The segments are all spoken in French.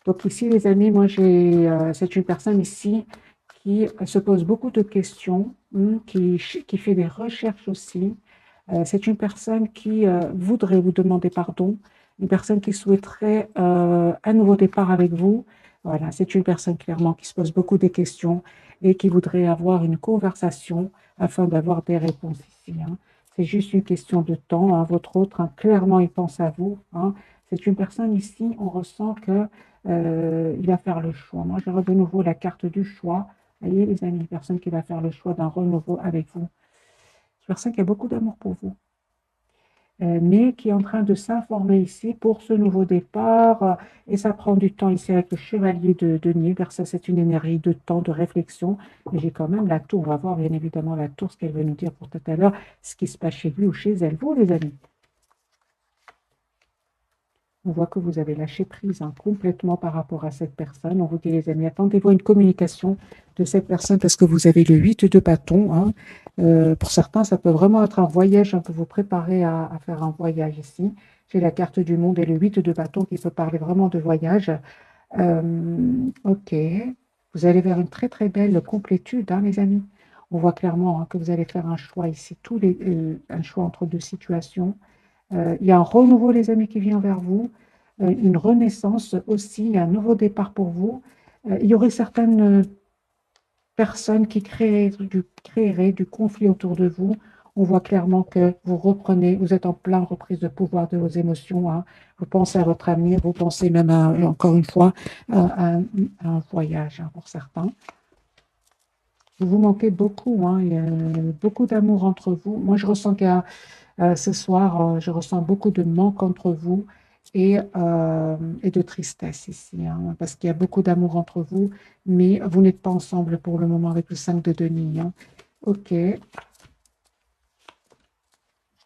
Donc ici, les amis, c'est une personne ici qui se pose beaucoup de questions, qui fait des recherches aussi. C'est une personne qui voudrait vous demander pardon, une personne qui souhaiterait un nouveau départ avec vous. Voilà, c'est une personne clairement qui se pose beaucoup de questions et qui voudrait avoir une conversation afin d'avoir des réponses ici, hein. C'est juste une question de temps, hein. Votre autre, hein, clairement, il pense à vous, hein. C'est une personne ici, on ressent que il va faire le choix. Moi, je de nouveau la carte du choix. Vous voyez, les amis, une personne qui va faire le choix d'un renouveau avec vous. Une personne qui a beaucoup d'amour pour vous, mais qui est en train de s'informer ici pour ce nouveau départ. Et ça prend du temps ici avec le chevalier de denier, car ça, c'est une énergie de temps, de réflexion. Et j'ai quand même la tour. On va voir bien évidemment la tour, ce qu'elle veut nous dire pour tout à l'heure, ce qui se passe chez lui ou chez elle. Vous, les amis, on voit que vous avez lâché prise, hein, complètement par rapport à cette personne. On vous dit, les amis, attendez-vous à une communication de cette personne parce que vous avez le 8 de bâton, hein. Pour certains, ça peut vraiment être un voyage, on peut vous préparer à faire un voyage ici. J'ai la carte du monde et le 8 de bâton qui peut parler vraiment de voyage. Ok, vous allez vers une très très belle complétude, hein, les amis. On voit clairement, hein, que vous allez faire un choix ici, un choix entre deux situations. Il y a un renouveau, les amis, qui vient vers vous, une renaissance aussi, un nouveau départ pour vous. Il y aurait certaines personnes qui créeraient du conflit autour de vous. On voit clairement que vous reprenez, vous êtes en pleine reprise de pouvoir de vos émotions, hein. Vous pensez à votre avenir, vous pensez même, encore une fois, à un voyage, hein, pour certains. Vous vous manquez beaucoup, hein. Il y a beaucoup d'amour entre vous. Moi, je ressens qu'il y a ce soir, je ressens beaucoup de manque entre vous et de tristesse ici, hein, parce qu'il y a beaucoup d'amour entre vous, mais vous n'êtes pas ensemble pour le moment avec le 5 de denier, hein. Ok,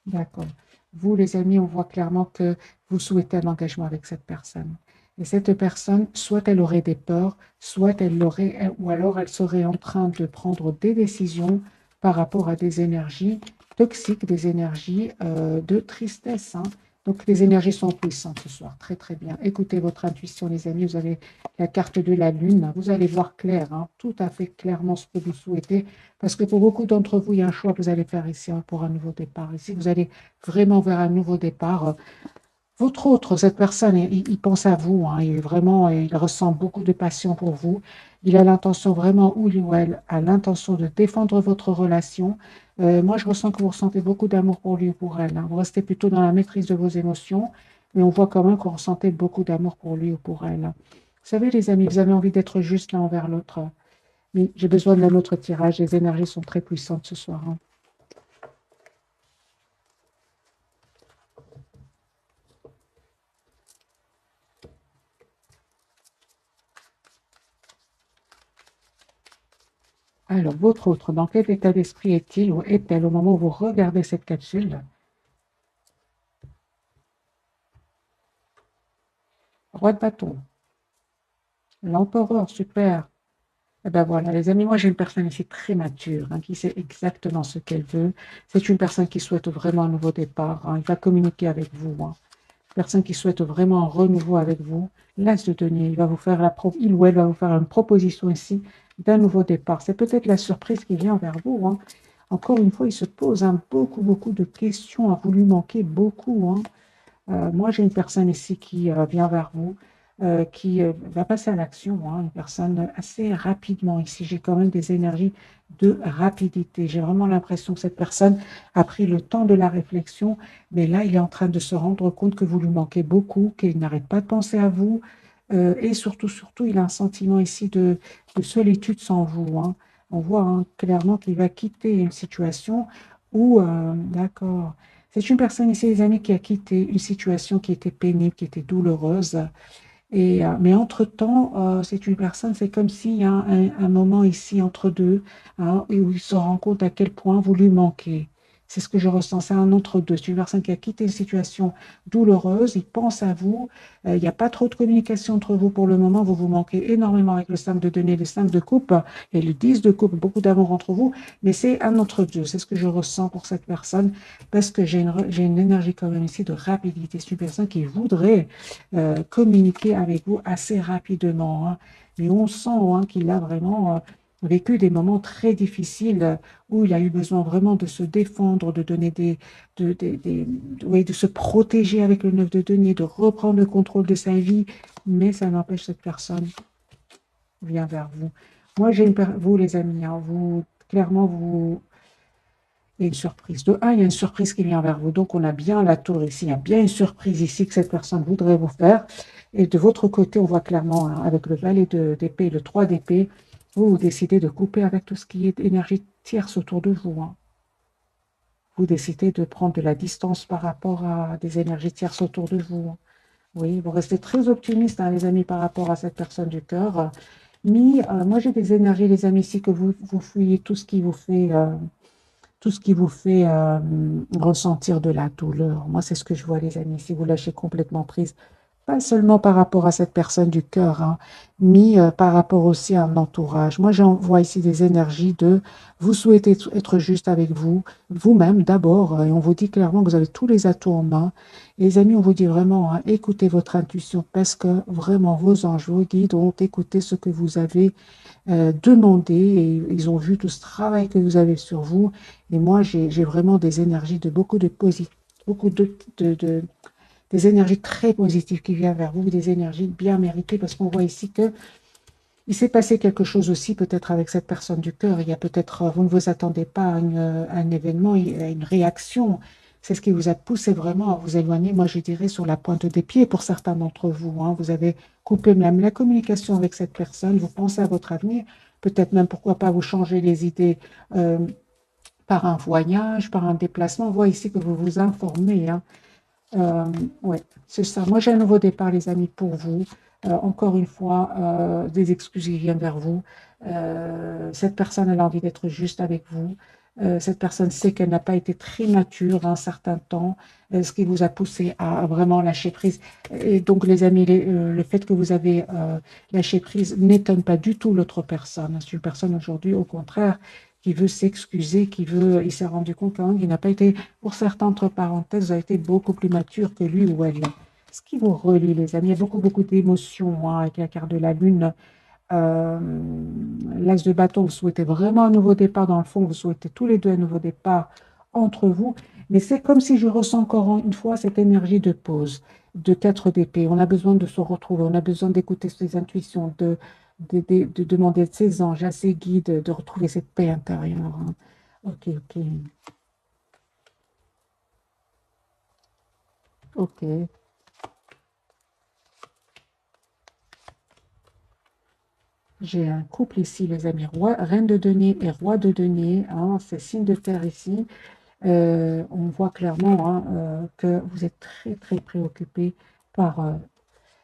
d'accord. Vous, les amis, on voit clairement que vous souhaitez un engagement avec cette personne. Et cette personne, soit elle aurait des peurs, soit elle l'aurait, ou alors elle serait en train de prendre des décisions par rapport à des énergies toxiques, des énergies de tristesse, hein. Donc les énergies sont puissantes ce soir. Très très bien. Écoutez votre intuition, les amis. Vous avez la carte de la lune. Vous allez voir clair, hein, tout à fait clairement ce que vous souhaitez. Parce que pour beaucoup d'entre vous, il y a un choix que vous allez faire ici, hein, pour un nouveau départ. Ici, vous allez vraiment vers un nouveau départ. Votre autre, cette personne, il pense à vous, hein, il ressent beaucoup de passion pour vous. Il a l'intention vraiment, ou lui ou elle, a l'intention de défendre votre relation. Moi, je ressens que vous ressentez beaucoup d'amour pour lui ou pour elle, hein. Vous restez plutôt dans la maîtrise de vos émotions, mais on voit quand même que vous ressentez beaucoup d'amour pour lui ou pour elle, hein. Vous savez, les amis, vous avez envie d'être juste l'un envers l'autre. Mais j'ai besoin d'un autre tirage. Les énergies sont très puissantes ce soir, hein. Alors, votre autre, dans quel état d'esprit est-il ou est-elle au moment où vous regardez cette capsule? Roi de bâton, l'empereur, super. Eh ben voilà, les amis, moi j'ai une personne ici très mature, hein, qui sait exactement ce qu'elle veut. C'est une personne qui souhaite vraiment un nouveau départ, hein. Il va communiquer avec vous, hein. Une personne qui souhaite vraiment un renouveau avec vous. L'as de denier, il ou elle va vous faire une proposition ici d'un nouveau départ. C'est peut-être la surprise qui vient vers vous, hein. Encore une fois, il se pose, hein, beaucoup, beaucoup de questions. Vous lui manquez beaucoup, hein. Moi, j'ai une personne ici qui vient vers vous, qui va passer à l'action, hein, une personne assez rapidement. Ici, j'ai quand même des énergies de rapidité. J'ai vraiment l'impression que cette personne a pris le temps de la réflexion, mais là, il est en train de se rendre compte que vous lui manquez beaucoup, qu'il n'arrête pas de penser à vous, et surtout, surtout, il a un sentiment ici de solitude sans vous, hein. On voit, hein, clairement qu'il va quitter une situation où, d'accord, c'est une personne ici, les amis, qui a quitté une situation qui était pénible, qui était douloureuse. Mais entre-temps, c'est une personne, c'est comme s'il y a un moment ici entre deux, hein, où il se rend compte à quel point vous lui manquez. C'est ce que je ressens, c'est un entre-deux. C'est une personne qui a quitté une situation douloureuse, il pense à vous, il n'y a pas trop de communication entre vous pour le moment, vous vous manquez énormément avec le 5 de denier, le 5 de coupe et le 10 de coupe, beaucoup d'amour entre vous, mais c'est un entre-deux, c'est ce que je ressens pour cette personne, parce que j'ai une énergie quand même ici de rapidité. C'est une personne qui voudrait communiquer avec vous assez rapidement, hein. Mais on sent hein, qu'il a vraiment vécu des moments très difficiles où il a eu besoin vraiment de se défendre, de donner oui, de se protéger avec le 9 de denier, de reprendre le contrôle de sa vie, mais ça n'empêche cette personne vient vers vous. Moi, vous les amis, hein, vous clairement vous il y a une surprise. De un, il y a une surprise qui vient vers vous. Donc, on a bien la tour ici. Il y a bien une surprise ici que cette personne voudrait vous faire. Et de votre côté, on voit clairement, hein, avec le valet d'épée et le 3 d'épée, vous décidez de couper avec tout ce qui est énergie tierce autour de vous, hein. Vous décidez de prendre de la distance par rapport à des énergies tierces autour de vous, hein. Oui, vous restez très optimiste, hein, les amis, par rapport à cette personne du cœur. Mais moi, j'ai des énergies, les amis, ici, que vous fouillez tout ce qui vous fait ressentir de la douleur. Moi, c'est ce que je vois, les amis. Si vous lâchez complètement prise, pas seulement par rapport à cette personne du cœur, hein, mais par rapport aussi à un entourage. Moi, j'envoie ici des énergies de vous souhaitez être juste avec vous, vous-même d'abord, et on vous dit clairement que vous avez tous les atouts en main. Et les amis, on vous dit vraiment, hein, écoutez votre intuition parce que vraiment vos anges, vos guides ont écouté ce que vous avez demandé et ils ont vu tout ce travail que vous avez sur vous. Et moi, j'ai vraiment des énergies de beaucoup de positif, beaucoup des énergies très positives qui viennent vers vous, des énergies bien méritées, parce qu'on voit ici que il s'est passé quelque chose aussi peut-être avec cette personne du cœur. Il y a peut-être, vous ne vous attendez pas à un événement, à une réaction. C'est ce qui vous a poussé vraiment à vous éloigner, moi je dirais, sur la pointe des pieds pour certains d'entre vous, hein. Vous avez coupé même la communication avec cette personne, vous pensez à votre avenir, peut-être même pourquoi pas vous changer les idées par un voyage, par un déplacement. On voit ici que vous vous informez, hein. Ouais, c'est ça. Moi, j'ai un nouveau départ, les amis, pour vous. Encore une fois, des excuses qui viennent vers vous. Cette personne, elle a envie d'être juste avec vous. Cette personne sait qu'elle n'a pas été très mature un certain temps, ce qui vous a poussé à vraiment lâcher prise. Et donc, les amis, le fait que vous avez lâché prise n'étonne pas du tout l'autre personne. C'est une personne aujourd'hui, au contraire, qui veut s'excuser, il s'est rendu compte quand même qu'il n'a pas été, pour certains, entre parenthèses, a été beaucoup plus mature que lui ou elle. Ce qui vous relie, les amis, il y a beaucoup, beaucoup d'émotions hein, avec la carte de la Lune. Euh, L'As de bâton, vous souhaitez vraiment un nouveau départ. Dans le fond, vous souhaitez tous les deux un nouveau départ entre vous. Mais c'est comme si je ressens encore une fois cette énergie de pause, de 4 d'épée. On a besoin de se retrouver, on a besoin d'écouter ses intuitions, de demander de ses anges, à ses guides, de retrouver cette paix intérieure, hein. Ok, ok, ok. J'ai un couple ici, les amis, reine de denier et roi de denier, hein, c'est signe de terre ici. On voit clairement hein, que vous êtes très, très préoccupé par,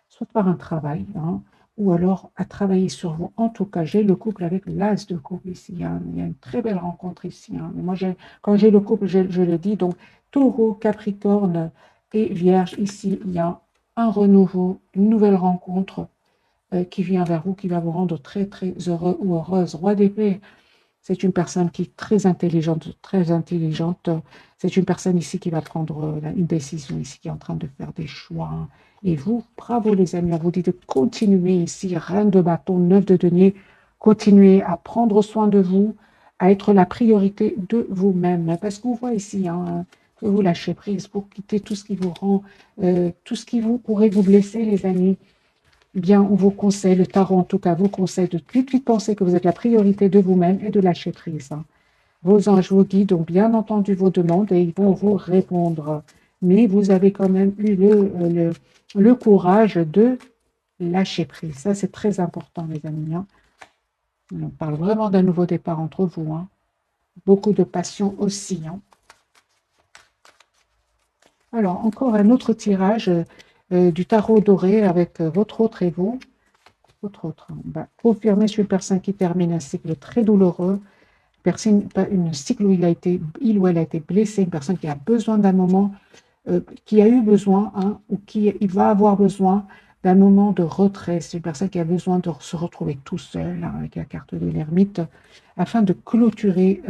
soit par un travail, hein, ou alors à travailler sur vous. En tout cas, j'ai le couple avec l'as de couple ici, hein. Il y a une très belle rencontre ici, hein. Mais moi, quand j'ai le couple, je le dis, donc taureau, capricorne et vierge, ici, il y a un renouveau, une nouvelle rencontre qui vient vers vous, qui va vous rendre très, très heureux ou heureuse. Roi d'épée, c'est une personne qui est très intelligente, très intelligente. C'est une personne ici qui va prendre une décision, ici qui est en train de faire des choix. Et vous, bravo les amis, on vous dit de continuer ici, reine de bâton, 9 de denier, continuez à prendre soin de vous, à être la priorité de vous-même. Parce qu'on voit ici hein, que vous lâchez prise pour quitter tout ce qui vous rend, tout ce qui vous pourrait vous blesser, les amis. Bien, on vous conseille, le tarot en tout cas vous conseille de tout de suite penser que vous êtes la priorité de vous-même et de lâcher prise, hein. Vos anges, vos guides ont bien entendu vos demandes et ils vont vous répondre. Mais vous avez quand même eu le courage de lâcher prise. Ça, c'est très important, les amis, hein. On parle vraiment d'un nouveau départ entre vous, hein. Beaucoup de passion aussi, hein. Alors, encore un autre tirage du tarot doré avec votre autre et vous. Votre autre, hein. Confirmez sur une personne qui termine un cycle très douloureux. une cycle où il ou elle a été blessé, une personne qui a besoin d'un moment, qui a eu besoin, hein, ou il va avoir besoin d'un moment de retrait. C'est une personne qui a besoin de se retrouver tout seul, hein, avec la carte de l'ermite, afin de clôturer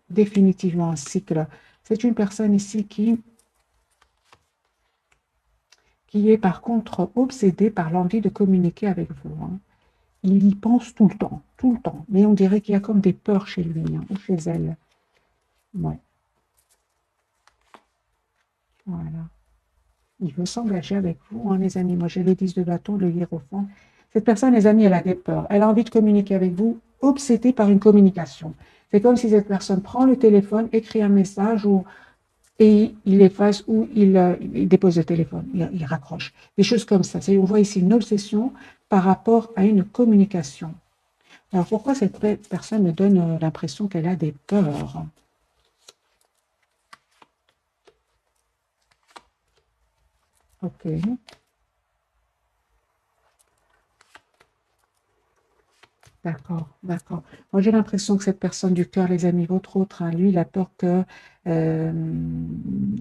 définitivement un cycle. C'est une personne ici qui est par contre obsédée par l'envie de communiquer avec vous, hein. Il y pense tout le temps. Mais on dirait qu'il y a comme des peurs chez lui, hein, ou chez elle. Ouais, voilà. Il veut s'engager avec vous, hein, les amis. Moi, j'ai les 10 de bâton, le hiérophant. Cette personne, les amis, elle a des peurs. Elle a envie de communiquer avec vous, obsédée par une communication. C'est comme si cette personne prend le téléphone, écrit un message et il efface ou il dépose le téléphone, il raccroche. Des choses comme ça. On voit ici une obsession par rapport à une communication. Alors, pourquoi cette personne me donne l'impression qu'elle a des peurs? Ok. D'accord, d'accord. Moi, j'ai l'impression que cette personne du cœur, les amis, votre autre, hein, lui, il a peur euh,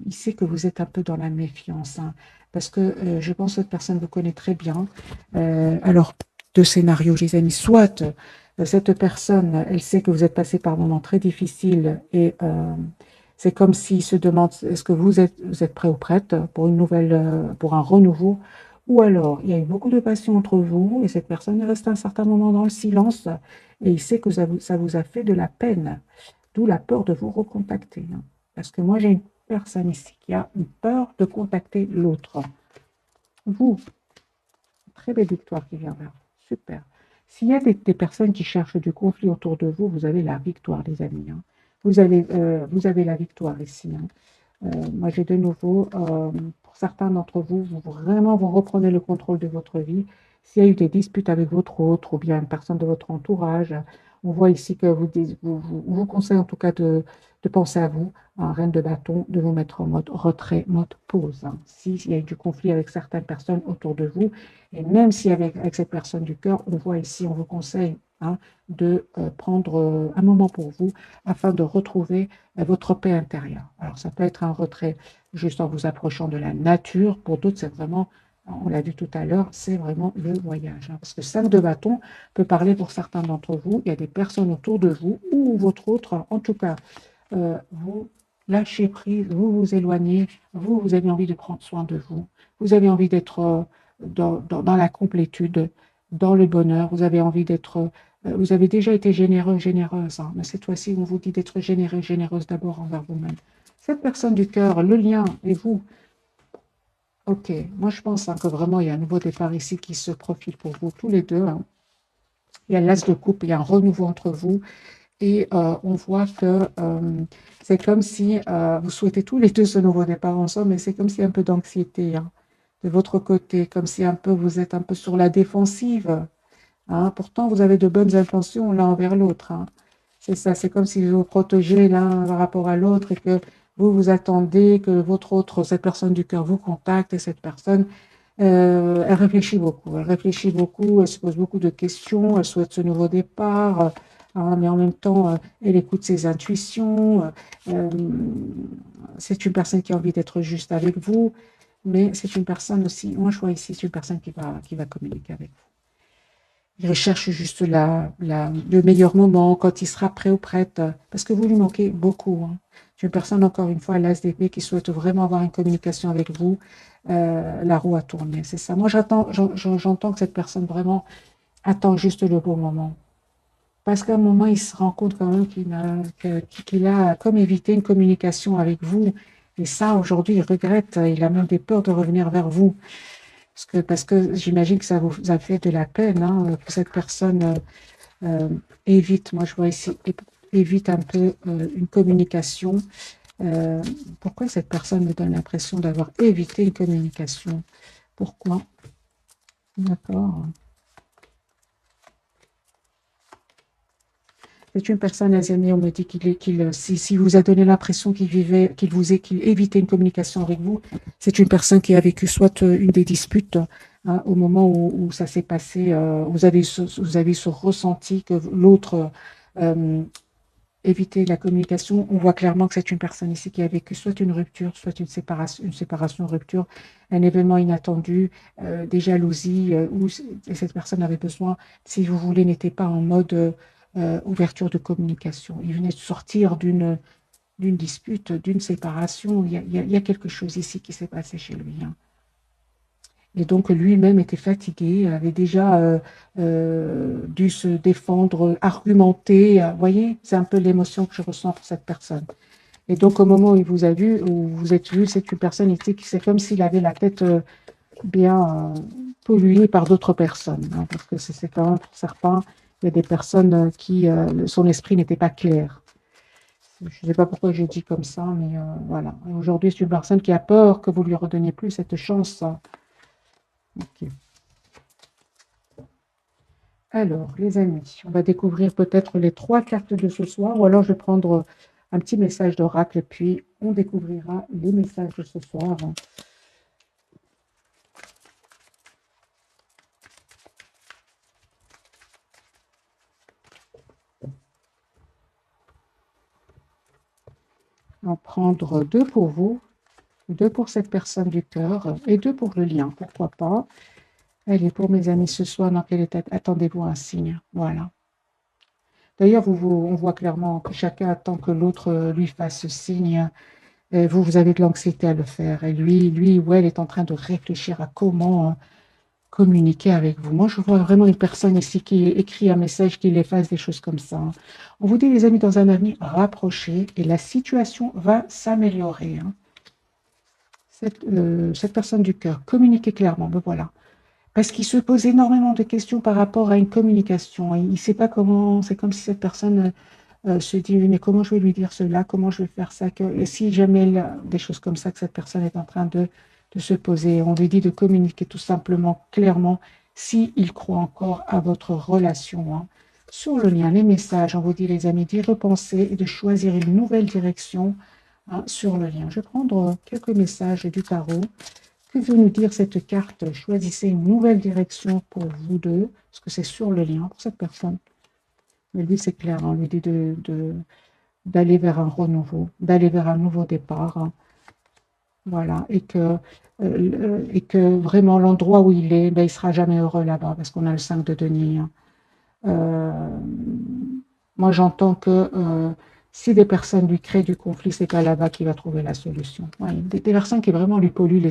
il sait que vous êtes un peu dans la méfiance, hein, parce que je pense que cette personne vous connaît très bien. Alors, deux scénarios, les amis. Soit cette personne, elle sait que vous êtes passé par un moment très difficile et c'est comme s'il se demande, est-ce que vous êtes prêt ou prête pour une nouvelle, pour un renouveau? Ou alors, il y a eu beaucoup de passion entre vous et cette personne est restée un certain moment dans le silence et il sait que ça vous a fait de la peine, d'où la peur de vous recontacter, hein. Parce que moi, j'ai une personne ici qui a une peur de contacter l'autre. Vous, très belle victoire qui vient vers vous. Super. S'il y a des personnes qui cherchent du conflit autour de vous, vous avez la victoire, les amis, hein. Vous avez la victoire ici, hein. Moi, j'ai de nouveau, pour certains d'entre vous, vraiment, vous reprenez le contrôle de votre vie. S'il y a eu des disputes avec votre autre ou bien une personne de votre entourage, on voit ici que vous conseille en tout cas de penser à vous, un reine de bâton, de vous mettre en mode retrait, mode pause, hein. S'il y a eu du conflit avec certaines personnes autour de vous, et même si avec cette personne du cœur, on voit ici, on vous conseille, hein, de prendre un moment pour vous afin de retrouver votre paix intérieure. Alors, ça peut être un retrait juste en vous approchant de la nature. Pour d'autres, c'est vraiment, on l'a vu tout à l'heure, c'est vraiment le voyage, hein. Parce que 5 de bâton peut parler pour certains d'entre vous. Il y a des personnes autour de vous ou votre autre, en tout cas, vous lâchez prise, vous vous éloignez, vous avez envie de prendre soin de vous. Vous avez envie d'être dans la complétude, dans le bonheur. Vous avez envie d'être vous avez déjà été généreux, généreuse, hein, mais cette fois-ci, on vous dit d'être généreux, généreuse d'abord envers vous-même. Cette personne du cœur, le lien et vous, ok, moi je pense, hein, que vraiment il y a un nouveau départ ici qui se profile pour vous tous les deux, hein. Il y a l'as de coupe, il y a un renouveau entre vous et on voit que c'est comme si vous souhaitez tous les deux ce nouveau départ ensemble, mais c'est comme si un peu d'anxiété, hein, de votre côté, comme si un peu vous êtes un peu sur la défensive. Hein, pourtant, vous avez de bonnes intentions l'un envers l'autre, hein. C'est ça, c'est comme si vous vous protégez l'un par rapport à l'autre et que vous attendez que votre autre, cette personne du cœur vous contacte et cette personne, elle réfléchit beaucoup. Elle réfléchit beaucoup, elle se pose beaucoup de questions, elle souhaite ce nouveau départ, hein, mais en même temps, elle écoute ses intuitions. euh, c'est une personne qui a envie d'être juste avec vous, mais c'est une personne aussi, moi je vois ici, c'est une personne qui va communiquer avec vous. Il recherche juste le meilleur moment, quand il sera prêt ou prête, parce que vous lui manquez beaucoup, hein. C'est une personne, encore une fois, l'ASDP, qui souhaite vraiment avoir une communication avec vous. La roue a tourné, c'est ça. Moi, j'entends que cette personne vraiment attend juste le bon moment. Parce qu'à un moment, il se rend compte quand même qu'il a comme évité une communication avec vous. Et ça, aujourd'hui, il regrette, il a même des peurs de revenir vers vous. Parce que j'imagine que ça vous a fait de la peine, hein, que cette personne euh, évite, moi je vois ici, évite un peu une communication. Euh, Pourquoi cette personne me donne l'impression d'avoir évité une communication? Pourquoi? D'accord. C'est une personne, les amis, on me dit si vous a donné l'impression qu'il évitait une communication avec vous, c'est une personne qui a vécu soit une des disputes, hein, au moment où ça s'est passé, vous avez ce ressenti que l'autre éviter la communication. On voit clairement que c'est une personne ici qui a vécu soit une rupture, soit une séparation, rupture, un événement inattendu, des jalousies, où cette personne avait besoin, si vous voulez, n'était pas en mode ouverture de communication. Il venait de sortir d'une dispute, d'une séparation. Il y a quelque chose ici qui s'est passé chez lui, hein. Et donc lui-même était fatigué, avait déjà dû se défendre, argumenter. Vous voyez, c'est un peu l'émotion que je ressens pour cette personne. Et donc au moment où il vous a vu, où vous êtes vu, c'est une personne ici qui c'est comme s'il avait la tête bien polluée par d'autres personnes, hein, parce que c'est quand même pour certains, il y a des personnes qui son esprit n'était pas clair. Je ne sais pas pourquoi je dis comme ça, mais voilà. Aujourd'hui, c'est une personne qui a peur que vous lui redonniez plus cette chance, hein. Ok. Alors, les amis, on va découvrir peut-être les 3 cartes de ce soir, ou alors je vais prendre un petit message d'oracle et puis on découvrira les messages de ce soir. On va prendre 2 pour vous, 2 pour cette personne du cœur et 2 pour le lien, pourquoi pas. Allez, pour mes amis, ce soir, dans quel état attendez-vous un signe? Voilà. D'ailleurs, on voit clairement que chacun attend que l'autre lui fasse signe. Et vous avez de l'anxiété à le faire. Et lui ou elle est en train de réfléchir à comment communiquer avec vous. Moi, je vois vraiment une personne ici qui écrit un message, qui efface des choses comme ça, hein. On vous dit, les amis, dans un avenir rapproché, et la situation va s'améliorer, hein. Cette personne du cœur, communiquez clairement, ben voilà. Parce qu'il se pose énormément de questions par rapport à une communication. Il ne sait pas comment, c'est comme si cette personne se dit, mais comment je vais lui dire cela, comment je vais faire ça, et si jamais des choses comme ça que cette personne est en train de se poser, on lui dit de communiquer tout simplement, clairement, s'il croit encore à votre relation, hein. Sur le lien, les messages, on vous dit les amis, d'y repenser et de choisir une nouvelle direction, hein, sur le lien. Je vais prendre quelques messages du tarot. Que veut nous dire cette carte? Choisissez une nouvelle direction pour vous deux, parce que c'est sur le lien pour cette personne. Mais lui, c'est clair, hein, on lui dit d'aller vers un renouveau, d'aller vers un nouveau départ, hein. Voilà, et que vraiment l'endroit où il est, ben, il ne sera jamais heureux là-bas, parce qu'on a le 5 de denier, hein. Euh, Moi, j'entends que si des personnes lui créent du conflit, c'est pas là-bas qu'il va trouver la solution. Ouais, des personnes qui vraiment lui polluent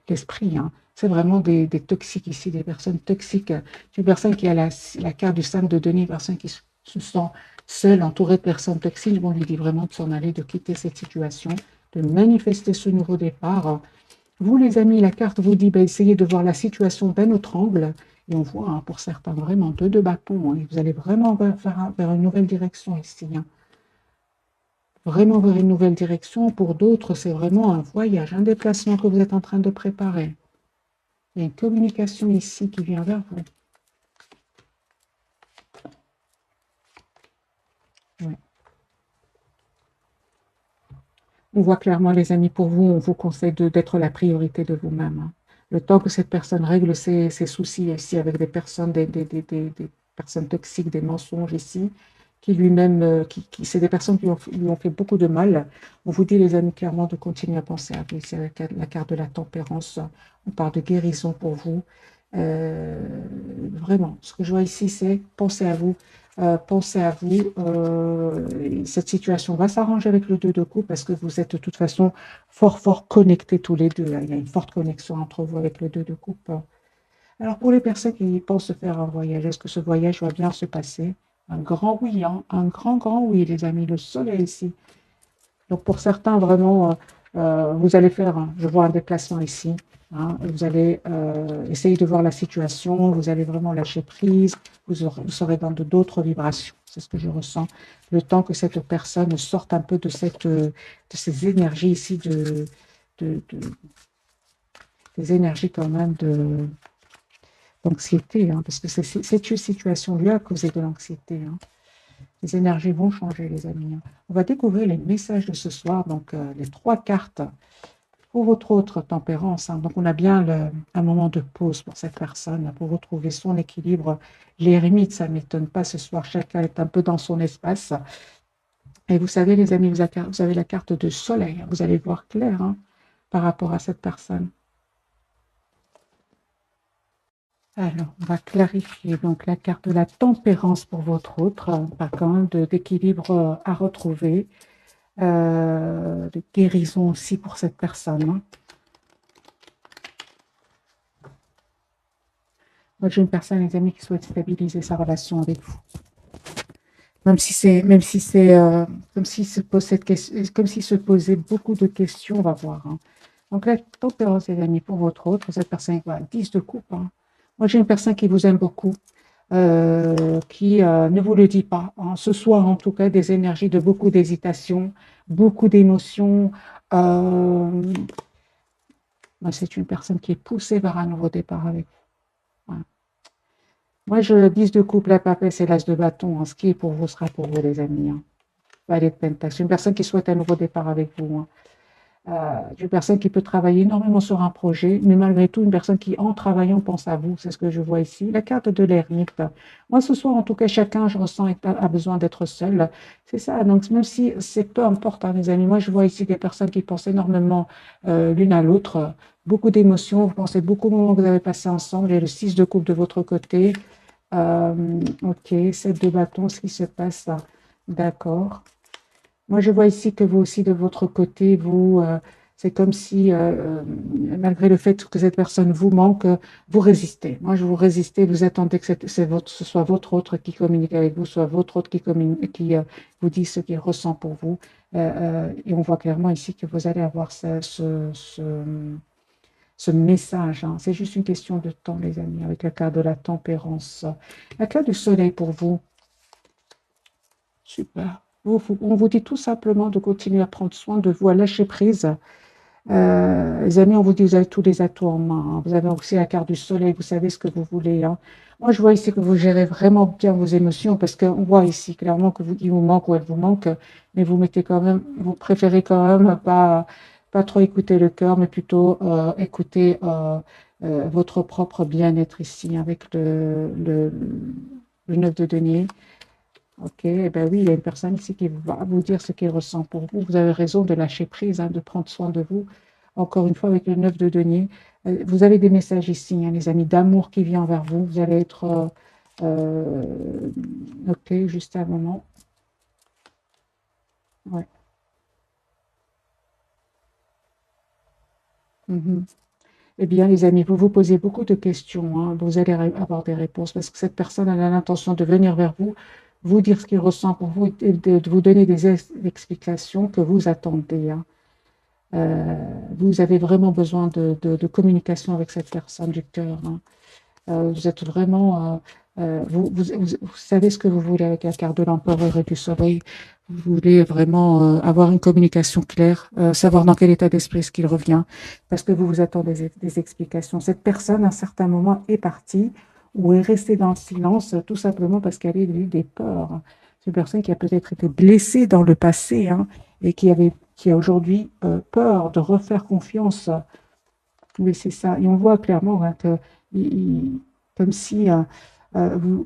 l'esprit, hein. C'est vraiment des toxiques ici, des personnes toxiques. Une personne qui a la carte du 5 de denier, une personne qui se sent seule, entourée de personnes toxiques, on lui dit vraiment de s'en aller, de quitter cette situation, de manifester ce nouveau départ. Vous, les amis, la carte vous dit, ben, essayez de voir la situation d'un autre angle. Et on voit, hein, pour certains, vraiment deux bâtons, hein, et vous allez vraiment vers une nouvelle direction ici, hein. Vraiment vers une nouvelle direction. Pour d'autres, c'est vraiment un voyage, un déplacement que vous êtes en train de préparer. Il y a une communication ici qui vient vers vous. Ouais. On voit clairement, les amis, pour vous, on vous conseille d'être la priorité de vous-même, hein. Le temps que cette personne règle ses soucis ici avec des personnes, des personnes toxiques, des mensonges ici, qui lui-même, c'est des personnes qui lui ont fait beaucoup de mal. On vous dit, les amis, clairement, de continuer à penser à vous. C'est la carte de la tempérance. On parle de guérison pour vous. Vraiment, ce que je vois ici, c'est penser à vous. Pensez à vous. Cette situation va s'arranger avec le 2 de coupe parce que vous êtes de toute façon fort connectés tous les deux, hein. Il y a une forte connexion entre vous avec le 2 de coupe. Alors pour les personnes qui pensent faire un voyage, est-ce que ce voyage va bien se passer? Un grand oui, hein, un grand oui, les amis. Le soleil ici. Donc pour certains, vraiment, vous allez faire, je vois un déplacement ici, hein, vous allez essayer de voir la situation, vous allez vraiment lâcher prise, vous serez dans d'autres vibrations. C'est ce que je ressens. Le temps que cette personne sorte un peu de ces énergies ici, de- des énergies quand même d'anxiété, hein, parce que cette situation lui a causé de l'anxiété, hein. Les énergies vont changer, les amis, hein. On va découvrir les messages de ce soir, donc les 3 cartes Pour votre autre tempérance, hein, donc on a bien un moment de pause pour cette personne, pour retrouver son équilibre. L'ermite, ça ne m'étonne pas ce soir, chacun est un peu dans son espace. Et vous savez, les amis, vous avez la carte de soleil, vous allez voir clair hein, par rapport à cette personne. Alors, on va clarifier donc la carte de la tempérance pour votre autre, pas quand même d'équilibre à retrouver, de guérison aussi pour cette personne. Hein. Moi, j'ai une personne, les amis, qui souhaite stabiliser sa relation avec vous. Même si c'est, comme s'il se pose cette question, comme s'il se posait beaucoup de questions, on va voir. Hein. Donc, la tempérance, les amis, pour votre autre, cette personne, voilà, 10 de coupe. Hein. Moi, j'ai une personne qui vous aime beaucoup, qui ne vous le dit pas. Hein. Ce soir, en tout cas, des énergies de beaucoup d'hésitation, beaucoup d'émotions. C'est une personne qui est poussée vers un nouveau départ avec vous. Voilà. Moi, je 10 de couple, la papesse et l'as de bâton. Hein. Ce qui est pour vous sera pour vous, les amis. Hein. Valet de Pentacle. C'est une personne qui souhaite un nouveau départ avec vous. Hein. Une personne qui peut travailler énormément sur un projet, mais malgré tout, une personne qui, en travaillant, pense à vous. C'est ce que je vois ici. La carte de l'ermite. Moi, ce soir, en tout cas, chacun, je ressens, a besoin d'être seul. C'est ça. Donc, même si c'est peu importe, hein, les amis, moi, je vois ici des personnes qui pensent énormément l'une à l'autre. Beaucoup d'émotions. Vous pensez beaucoup au moment que vous avez passé ensemble. Il y a le 6 de coupe de votre côté. Ok, 7 de bâton, ce qui se passe. D'accord. Moi, je vois ici que vous aussi, de votre côté, vous, c'est comme si, malgré le fait que cette personne vous manque, vous résistez. Moi, je vous résistez, vous attendez que ce soit votre autre qui communique avec vous, soit votre autre qui vous dit ce qu'il ressent pour vous. Et on voit clairement ici que vous allez avoir ce message. Hein. C'est juste une question de temps, les amis, avec la carte de la tempérance. La carte du soleil pour vous. Super. On vous dit tout simplement de continuer à prendre soin de vous, à lâcher prise. Les amis, on vous dit vous avez tous les atouts en main. Hein. Vous avez aussi la carte du soleil, vous savez ce que vous voulez. Hein. Moi, je vois ici que vous gérez vraiment bien vos émotions parce qu'on voit ici clairement que il vous manque ou elle vous manque, mais vous mettez quand même, vous préférez quand même pas trop écouter le cœur, mais plutôt écouter votre propre bien-être ici avec le 9 de denier. Ok, eh ben oui, il y a une personne ici qui va vous dire ce qu'il ressent pour vous. Vous avez raison de lâcher prise, hein, de prendre soin de vous. Encore une fois, avec le 9 de denier, vous avez des messages ici, hein, les amis, d'amour qui vient vers vous. Vous allez être... ok, juste un moment. Ouais. Eh bien, les amis, vous vous posez beaucoup de questions. Hein, vous allez avoir des réponses parce que cette personne a l'intention de venir vers vous, vous dire ce qu'il ressent pour vous et de vous donner des explications que vous attendez. Hein. Vous avez vraiment besoin de communication avec cette personne du cœur. Hein. Vous êtes vraiment... vous savez ce que vous voulez avec la carte de l'empereur et du soleil. Vous voulez vraiment avoir une communication claire, savoir dans quel état d'esprit est-ce qu'il revient, parce que vous vous attendez des explications. Cette personne, à un certain moment, est partie ou est restée dans le silence, tout simplement parce qu'elle a eu des peurs. C'est une personne qui a peut-être été blessée dans le passé hein, et qui a aujourd'hui peur de refaire confiance. Oui, c'est ça. Et on voit clairement hein, que comme si, vous,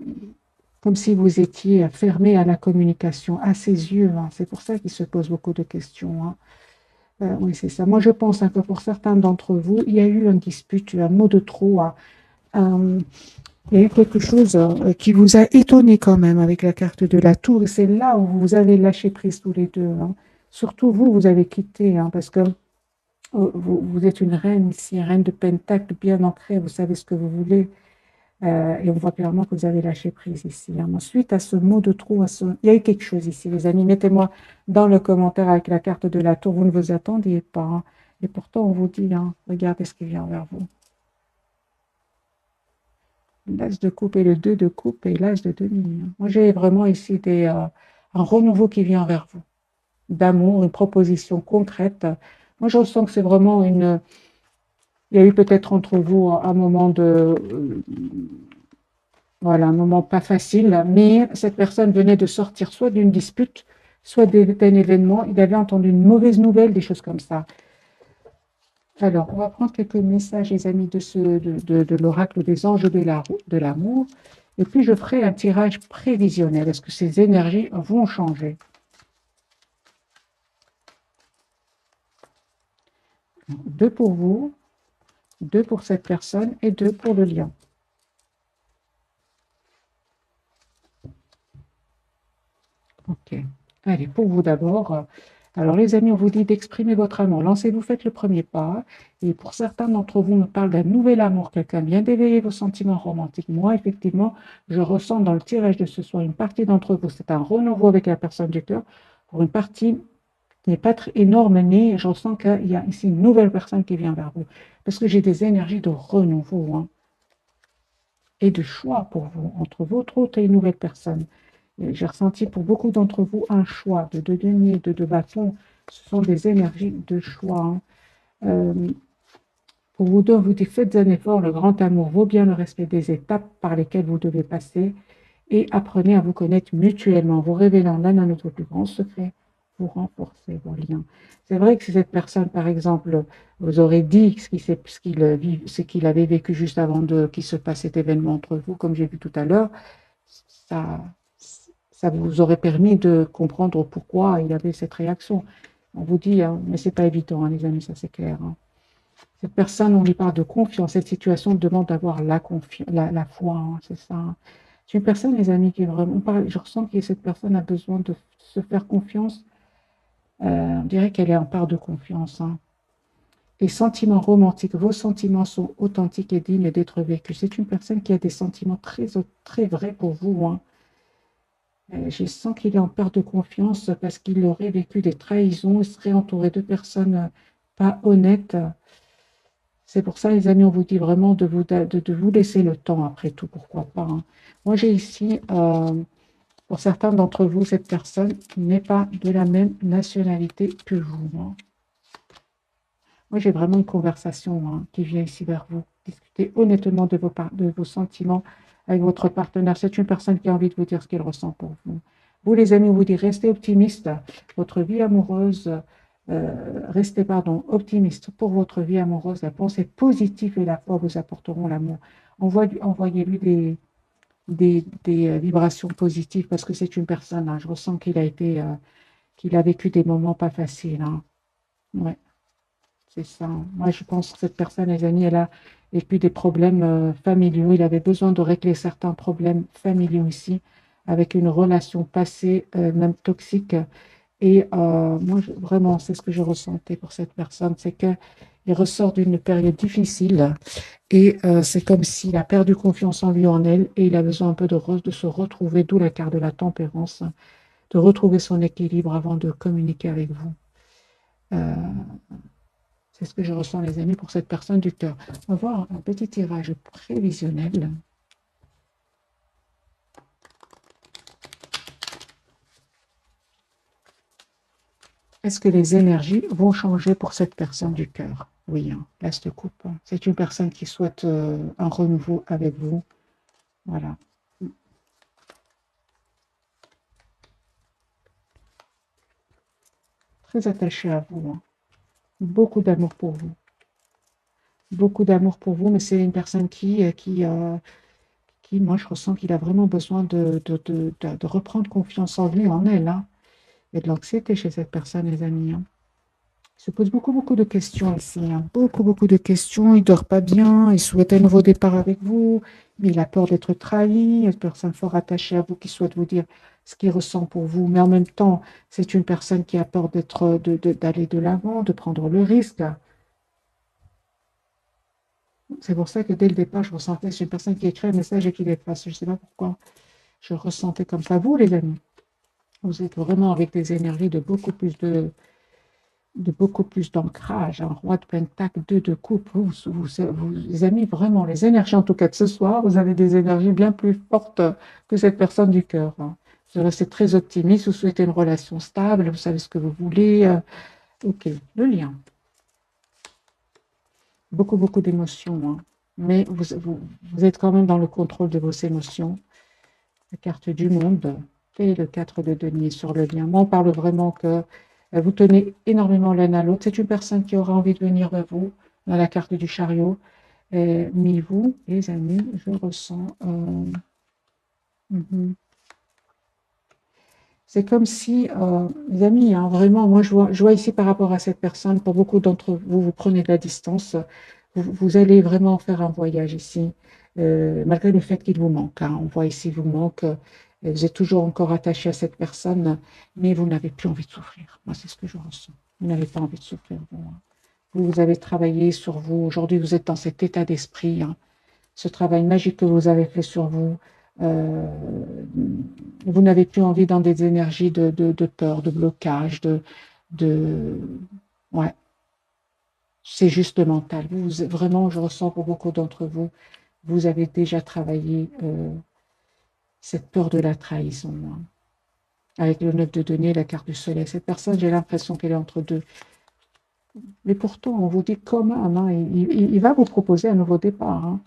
comme si vous étiez fermé à la communication, à ses yeux. Hein. C'est pour ça qu'il se pose beaucoup de questions. Hein. Oui, c'est ça. Moi, je pense hein, que pour certains d'entre vous, il y a eu une dispute, un mot de trop. Hein. Il y a eu quelque chose qui vous a étonné quand même avec la carte de la tour. Et c'est là où vous avez lâché prise tous les deux. Hein. Surtout vous, vous avez quitté, hein, parce que vous êtes une reine ici, reine de Pentacle, bien ancrée, vous savez ce que vous voulez. Et on voit clairement que vous avez lâché prise ici. Hein. Ensuite, à ce mot de trop, il y a eu quelque chose ici, les amis. Mettez-moi dans le commentaire avec la carte de la tour, vous ne vous attendiez pas. Hein. Et pourtant, on vous dit, hein, regardez ce qui vient vers vous. L'as de coupe et le 2 de coupe et l'as de denier. Hein. Moi, j'ai vraiment ici un renouveau qui vient vers vous. D'amour, une proposition concrète. Moi, je ressens que c'est vraiment une... Il y a eu peut-être entre vous un moment voilà, un moment pas facile, mais cette personne venait de sortir soit d'une dispute, soit d'un événement. Il avait entendu une mauvaise nouvelle, des choses comme ça. Alors, on va prendre quelques messages, les amis, de l'oracle des anges de l'amour. Et puis, je ferai un tirage prévisionnel. Est-ce que ces énergies vont changer? Deux pour vous, deux pour cette personne et deux pour le lion. Ok. Allez, pour vous d'abord. Alors, les amis, on vous dit d'exprimer votre amour. Lancez-vous, faites le premier pas. Et pour certains d'entre vous, on me parle d'un nouvel amour. Quelqu'un vient d'éveiller vos sentiments romantiques. Moi, effectivement, je ressens dans le tirage de ce soir, une partie d'entre vous, c'est un renouveau avec la personne du cœur. Pour une partie qui n'est pas très énorme, mais je ressens qu'il y a ici une nouvelle personne qui vient vers vous. Parce que j'ai des énergies de renouveau, hein, et de choix pour vous, entre votre hôte et une nouvelle personne. J'ai ressenti pour beaucoup d'entre vous un choix de deux deniers, de deux bâtons. Ce sont des énergies de choix, hein. Pour vous deux, vous dites, faites un effort, le grand amour vaut bien le respect des étapes par lesquelles vous devez passer et apprenez à vous connaître mutuellement, vous révélant l'un à notre plus grand secret, vous renforcez vos liens. C'est vrai que si cette personne, par exemple, vous aurait dit ce qu'il avait vécu juste avant qu'il se passe cet événement entre vous, comme j'ai vu tout à l'heure, ça, ça vous aurait permis de comprendre pourquoi il avait cette réaction. On vous dit, hein, mais c'est pas évident, hein, les amis, ça c'est clair, hein. Cette personne, on lui parle de confiance. Cette situation demande d'avoir la foi, hein, c'est ça, hein. C'est une personne, les amis, qui est vraiment. Je ressens que cette personne a besoin de se faire confiance. On dirait qu'elle est en part de confiance, hein. Les sentiments romantiques, vos sentiments sont authentiques et dignes d'être vécus. C'est une personne qui a des sentiments très, très vrais pour vous, hein. Je sens qu'il est en perte de confiance parce qu'il aurait vécu des trahisons. Il serait entouré de personnes pas honnêtes. C'est pour ça, les amis, on vous dit vraiment de vous laisser le temps après tout, pourquoi pas, hein. Moi, j'ai ici, pour certains d'entre vous, cette personne n'est pas de la même nationalité que vous, hein. Moi, j'ai vraiment une conversation, hein, qui vient ici vers vous. Discutez honnêtement de vos sentiments avec votre partenaire. C'est une personne qui a envie de vous dire ce qu'elle ressent pour vous. Vous, les amis, on vous dit restez optimistes. Votre vie amoureuse, restez, pardon, optimiste pour votre vie amoureuse. La pensée positive et la foi vous apporteront l'amour. Envoyez-lui des vibrations positives parce que c'est une personne, hein, je ressens qu'il a vécu des moments pas faciles, hein. Ouais. C'est ça. Moi, je pense que cette personne, les amis, elle a vécu des problèmes familiaux. Il avait besoin de régler certains problèmes familiaux ici, avec une relation passée, même toxique. Et moi, vraiment, c'est ce que je ressentais pour cette personne, c'est qu'il ressort d'une période difficile et c'est comme s'il a perdu confiance en lui, en elle, et il a besoin un peu de se retrouver, d'où la carte de la tempérance, de retrouver son équilibre avant de communiquer avec vous. Euh, C'est ce que je ressens, les amis, pour cette personne du cœur. On va voir un petit tirage prévisionnel. Est-ce que les énergies vont changer pour cette personne du cœur? Oui, hein, là, je te coupe. C'est une personne qui souhaite un renouveau avec vous. Voilà. Très attaché à vous, hein. Beaucoup d'amour pour vous. Beaucoup d'amour pour vous, mais c'est une personne qui, moi, je ressens qu'il a vraiment besoin de reprendre confiance en lui, en elle, hein. Il y a de l'anxiété chez cette personne, les amis, hein. Il se pose beaucoup, beaucoup de questions ici, hein. Beaucoup, beaucoup de questions. Il ne dort pas bien. Il souhaite un nouveau départ avec vous, mais il a peur d'être trahi. Il y a une personne fort attachée à vous qui souhaite vous dire ce qu'il ressent pour vous. Mais en même temps, c'est une personne qui a peur d'aller de l'avant, de prendre le risque. C'est pour ça que dès le départ, je ressentais que c'est une personne qui écrit un message et qui l'efface. Je ne sais pas pourquoi je ressentais comme ça. Vous, les amis, vous êtes vraiment avec des énergies de beaucoup plus d'ancrage. Un roi de pentacle, deux de coupe. Les amis, vraiment, les énergies, en tout cas de ce soir, vous avez des énergies bien plus fortes que cette personne du cœur, hein. Vous restez très optimiste, vous souhaitez une relation stable, vous savez ce que vous voulez. Ok, le lien. Beaucoup, beaucoup d'émotions, hein. Mais vous êtes quand même dans le contrôle de vos émotions. La carte du monde et le 4 de denier sur le lien. Moi, on parle vraiment que vous tenez énormément l'un à l'autre. C'est une personne qui aura envie de venir vers vous, dans la carte du chariot. Mais vous, les amis, je ressens... c'est comme si, les amis, hein, vraiment, moi je vois ici par rapport à cette personne, pour beaucoup d'entre vous, vous prenez de la distance, vous allez vraiment faire un voyage ici, malgré le fait qu'il vous manque. Hein. On voit ici, vous manque, vous êtes toujours encore attaché à cette personne, mais vous n'avez plus envie de souffrir. Moi, c'est ce que je ressens. Vous n'avez pas envie de souffrir. Vous, hein. Vous avez travaillé sur vous. Aujourd'hui, vous êtes dans cet état d'esprit. Hein. Ce travail magique que vous avez fait sur vous, euh, vous n'avez plus envie dans des énergies de peur, de blocage, de... Ouais, c'est juste le mental. Vraiment, je ressens pour beaucoup d'entre vous, vous avez déjà travaillé cette peur de la trahison. Hein. Avec le 9 de denier, la carte du soleil. Cette personne, j'ai l'impression qu'elle est entre deux. Mais pourtant, on vous dit comment, hein, il va vous proposer un nouveau départ. Hein.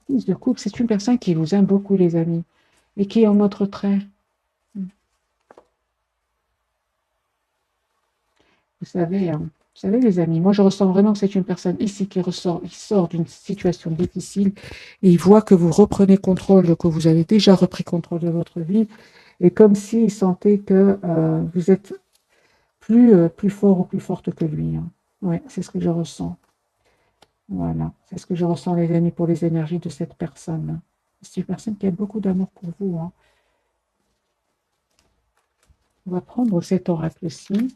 De couple, c'est une personne qui vous aime beaucoup, les amis, et qui est en notre trait. Hein, vous savez, les amis, moi je ressens vraiment que c'est une personne ici qui sort d'une situation difficile et il voit que vous reprenez contrôle, que vous avez déjà repris contrôle de votre vie, et comme s'il sentait que vous êtes plus fort ou plus forte que lui. Hein. Oui, c'est ce que je ressens. Voilà, c'est ce que je ressens, les amis, pour les énergies de cette personne. C'est une personne qui a beaucoup d'amour pour vous. Hein. On va prendre cet oracle-ci.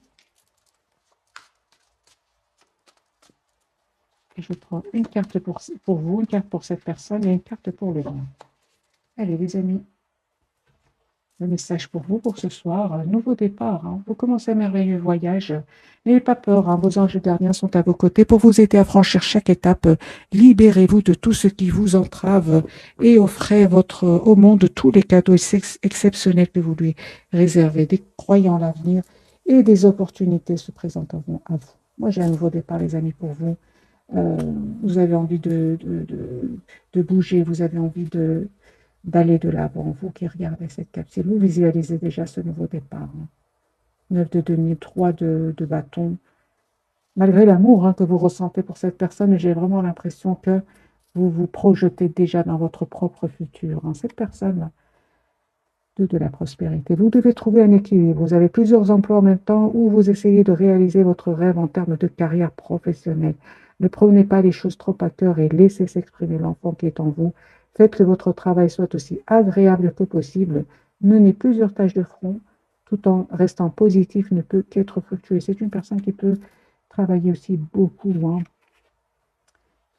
Et je prends une carte pour vous, une carte pour cette personne et une carte pour le mien. Allez, les amis, le message pour vous pour ce soir, nouveau départ. Hein. Vous commencez un merveilleux voyage. N'ayez pas peur, hein, vos anges gardiens sont à vos côtés pour vous aider à franchir chaque étape. Libérez-vous de tout ce qui vous entrave et offrez au monde tous les cadeaux exceptionnels que vous lui réservez, des croyants en l'avenir et des opportunités se présenteront à vous. Moi, j'ai un nouveau départ, les amis, pour vous. Euh, vous avez envie de bouger, vous avez envie d'aller de l'avant. Vous qui regardez cette capsule, vous visualisez déjà ce nouveau départ. Hein. 9 de denier, 3 de bâton. Malgré l'amour hein, que vous ressentez pour cette personne, j'ai vraiment l'impression que vous vous projetez déjà dans votre propre futur. Hein. Cette personne de la prospérité. Vous devez trouver un équilibre. Vous avez plusieurs emplois en même temps où vous essayez de réaliser votre rêve en termes de carrière professionnelle. Ne prenez pas les choses trop à cœur et laissez s'exprimer l'enfant qui est en vous. Faites que votre travail soit aussi agréable que possible. Menez plusieurs tâches de front tout en restant positif ne peut qu'être fructueux. C'est une personne qui peut travailler aussi beaucoup. Hein.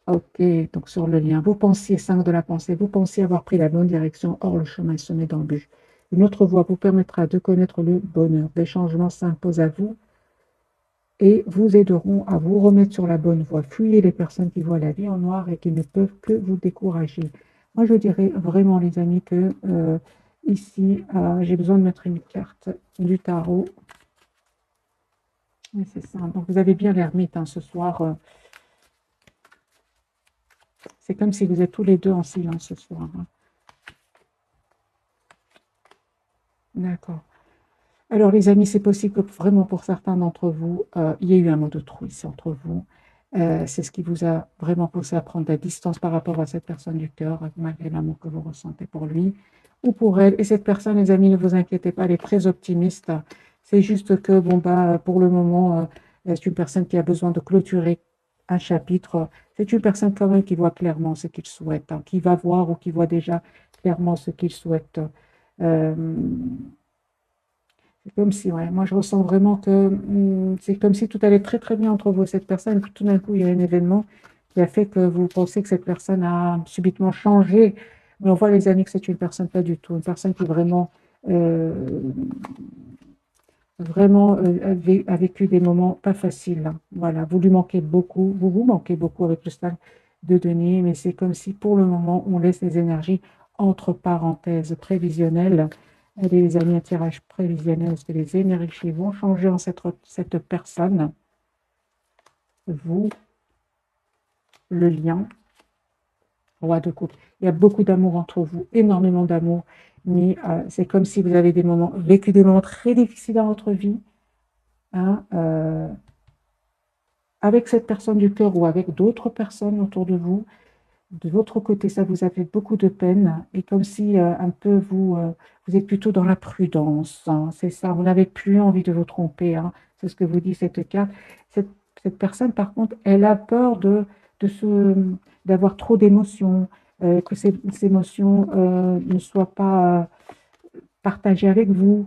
Ok, donc sur le lien, vous pensiez 5 de la pensée, vous pensiez avoir pris la bonne direction, or le chemin est semé d'embûches. Une autre voie vous permettra de connaître le bonheur. Des changements s'imposent à vous et vous aideront à vous remettre sur la bonne voie. Fuyez les personnes qui voient la vie en noir et qui ne peuvent que vous décourager. Moi, je dirais vraiment, les amis, que ici, j'ai besoin de mettre une carte du tarot. C'est ça. Donc, vous avez bien l'ermite hein, ce soir. C'est comme si vous êtes tous les deux en silence ce soir. Hein. D'accord. Alors, les amis, c'est possible que vraiment pour certains d'entre vous, il y ait eu un mot de trop ici entre vous. C'est ce qui vous a vraiment poussé à prendre la distance par rapport à cette personne du cœur, malgré l'amour que vous ressentez pour lui ou pour elle. Et cette personne, les amis, ne vous inquiétez pas, elle est très optimiste. C'est juste que, bon, bah, pour le moment, c'est une personne qui a besoin de clôturer un chapitre. C'est une personne quand même qui voit clairement ce qu'il souhaite, hein, qui va voir ou qui voit déjà clairement ce qu'il souhaite. Euh, c'est comme si, ouais, moi je ressens vraiment que c'est comme si tout allait très très bien entre vous et cette personne, puis tout d'un coup il y a un événement qui a fait que vous pensez que cette personne a subitement changé. Mais on voit les amis que c'est une personne pas du tout, une personne qui euh, a vécu des moments pas faciles. Hein. Voilà, vous lui manquez beaucoup, vous vous manquez beaucoup avec le stade de Denis, mais c'est comme si pour le moment on laisse les énergies entre parenthèses prévisionnelles. Allez, les amis, un tirage prévisionnel, est-ce que les énergies vont changer en cette personne? Vous, le lien, roi de coupe. Il y a beaucoup d'amour entre vous, énormément d'amour, mais c'est comme si vous avez vécu des moments très difficiles dans votre vie, hein, avec cette personne du cœur ou avec d'autres personnes autour de vous. De votre côté, ça vous a fait beaucoup de peine et comme si un peu vous êtes plutôt dans la prudence, hein, c'est ça, vous n'avez plus envie de vous tromper, hein, c'est ce que vous dit cette carte. Cette, cette personne, par contre, elle a peur d'avoir trop d'émotions, que ces émotions ne soient pas partagées avec vous,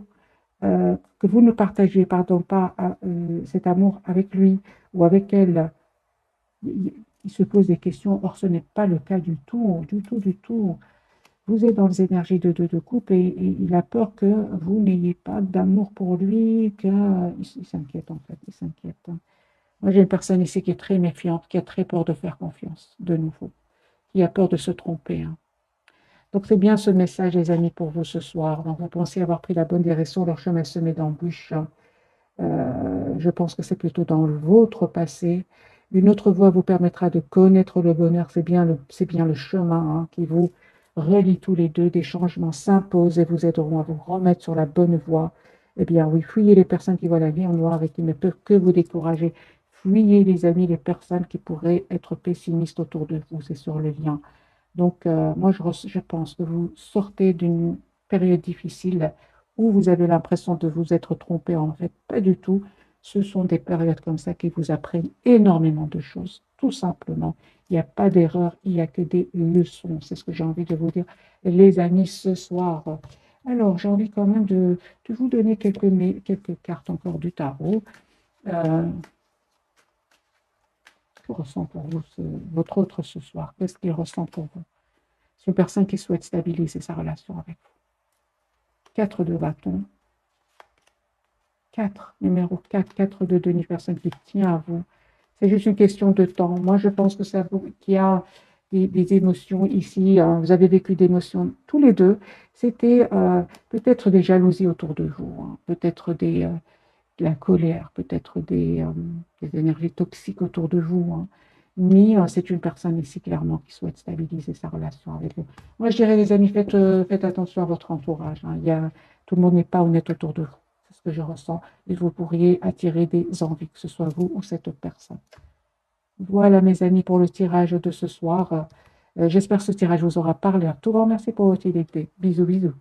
que vous ne partagez, pardon, pas cet amour avec lui ou avec elle. Il se pose des questions, or ce n'est pas le cas du tout, du tout, du tout. Vous êtes dans les énergies de couple et il a peur que vous n'ayez pas d'amour pour lui, il s'inquiète en fait, il s'inquiète. Moi j'ai une personne ici qui est très méfiante, qui a très peur de faire confiance, de nouveau, qui a peur de se tromper, hein. Donc c'est bien ce message les amis pour vous ce soir. Donc vous pensez avoir pris la bonne direction, leur chemin semé d'embûches. Je pense que c'est plutôt dans votre passé. Une autre voie vous permettra de connaître le bonheur. C'est bien le chemin hein, qui vous relie tous les deux. Des changements s'imposent et vous aideront à vous remettre sur la bonne voie. Eh bien oui, fuyez les personnes qui voient la vie en noir et qui ne peuvent que vous décourager. Fuyez les amis, les personnes qui pourraient être pessimistes autour de vous. C'est sur le lien. Donc, moi, je pense que vous sortez d'une période difficile où vous avez l'impression de vous être trompé. En fait, pas du tout. Ce sont des périodes comme ça qui vous apprennent énormément de choses, tout simplement. Il n'y a pas d'erreur, il n'y a que des leçons. C'est ce que j'ai envie de vous dire, les amis, ce soir. Alors, j'ai envie quand même de vous donner quelques cartes encore du tarot. Euh, que ressent pour vous votre autre ce soir? Qu'est-ce qu'il ressent pour vous? C'est une personne qui souhaite stabiliser sa relation avec vous. 4 de bâton. 4, numéro 4, 4 de denier, personne qui tient à vous. C'est juste une question de temps. Moi, je pense que ça qu'il y a des émotions ici. Vous avez vécu des émotions tous les deux. C'était peut-être des jalousies autour de vous, hein, peut-être de la colère, peut-être des énergies toxiques autour de vous, hein. Mais c'est une personne ici clairement qui souhaite stabiliser sa relation avec vous. Moi, je dirais, les amis, faites attention à votre entourage, hein. Tout le monde n'est pas honnête autour de vous. C'est ce que je ressens. Et vous pourriez attirer des envies, que ce soit vous ou cette autre personne. Voilà, mes amis, pour le tirage de ce soir. J'espère que ce tirage vous aura parlé. Un tout grand merci pour votre fidélité. Bisous, bisous.